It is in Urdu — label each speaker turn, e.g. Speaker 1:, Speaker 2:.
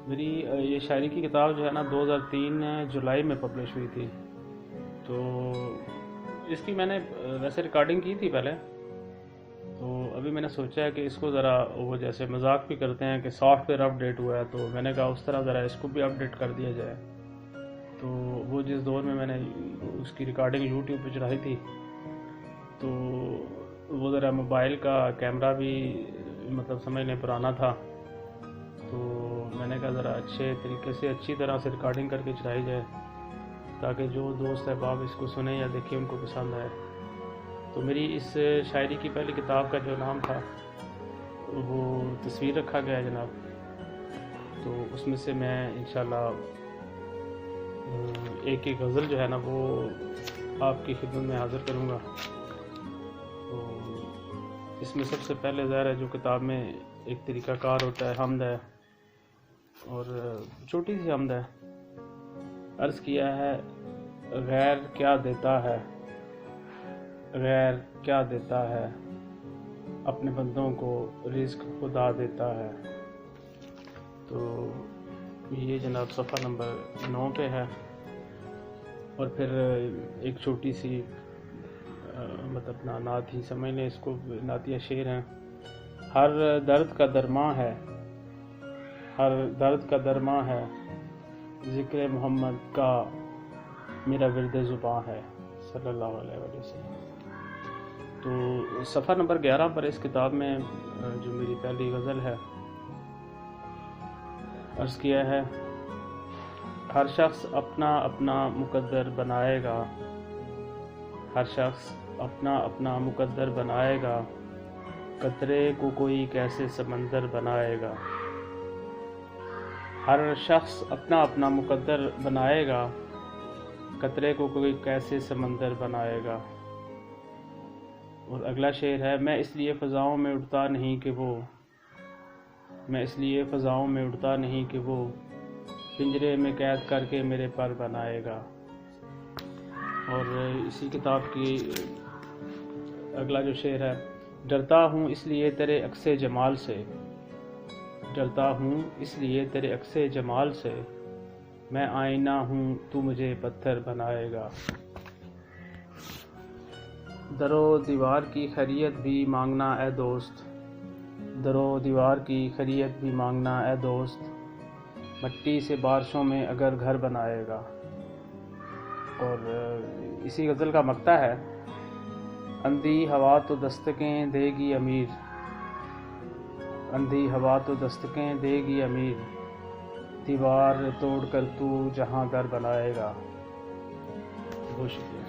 Speaker 1: میری یہ شاعری کی کتاب جو ہے نا 2003 جولائی میں پبلش ہوئی تھی. تو اس کی میں نے ویسے ریکارڈنگ کی تھی پہلے. تو ابھی میں نے سوچا ہے کہ اس کو ذرا وہ جیسے مذاق بھی کرتے ہیں کہ سافٹ ویئر اپ ڈیٹ ہوا ہے، تو میں نے کہا اس طرح ذرا اس کو بھی اپ ڈیٹ کر دیا جائے. تو وہ جس دور میں نے اس کی ریکارڈنگ یوٹیوب پہ چڑھائی تھی، تو وہ ذرا موبائل کا کیمرہ بھی مطلب سمجھ لیں پرانا تھا. تو میں نے کہا ذرا اچھے طریقے سے اچھی طرح سے ریکارڈنگ کر کے چڑھائی جائے تاکہ جو دوست احباب اس کو سنیں یا دیکھیں ان کو پسند آئے. تو میری اس شاعری کی پہلی کتاب کا جو نام تھا وہ تصویر رکھا گیا ہے جناب. تو اس میں سے میں انشاءاللہ ایک غزل جو ہے نا وہ آپ کی خدمت میں حاضر کروں گا. تو اس میں سب سے پہلے ظاہر ہے جو کتاب میں ایک طریقہ کار ہوتا ہے، حمد ہے، اور چھوٹی سی حمد ہے. عرض کیا ہے: غیر کیا دیتا ہے، غیر کیا دیتا ہے، اپنے بندوں کو رزق خدا دیتا ہے. تو یہ جناب صفحہ نمبر 9 پہ ہے. اور پھر ایک چھوٹی سی مطلب نعت ہی سمجھ لیں اس کو، نعتیہ شعر ہیں. ہر درد کا درماں ہے، ہر درد کا درماں ہے، ذکر محمد کا میرا ورد زباں ہے، صلی اللہ علیہ وسلم. تو صفحہ نمبر 11 پر اس کتاب میں جو میری پہلی غزل ہے، عرض کیا ہے: ہر شخص اپنا اپنا مقدر بنائے گا، ہر شخص اپنا اپنا مقدر بنائے گا، قطرے کو کوئی کیسے سمندر بنائے گا. ہر شخص اپنا اپنا مقدر بنائے گا، قطرے کو کوئی کیسے سمندر بنائے گا. اور اگلا شعر ہے: میں اس لیے فضاؤں میں اڑتا نہیں کہ وہ، میں اس لیے فضاؤں میں اڑتا نہیں کہ وہ پنجرے میں قید کر کے میرے پر بنائے گا. اور اسی کتاب کی اگلا جو شعر ہے: ڈرتا ہوں اس لیے تیرے عکس جمال سے، ڈرتا ہوں اس لیے تیرے عکس جمال سے، میں آئینہ ہوں تو مجھے پتھر بنائے گا. در و دیوار کی خیریت بھی مانگنا اے دوست، در و دیوار کی خیریت بھی مانگنا اے دوست، مٹی سے بارشوں میں اگر گھر بنائے گا. اور اسی غزل کا مقطع ہے: اندھی ہوا تو دستکیں دے گی امیر، اندھی ہوا تو دستکیں دے گی امیر، دیوار توڑ کر تو جہاں در بنائے گا. بہت شکریہ.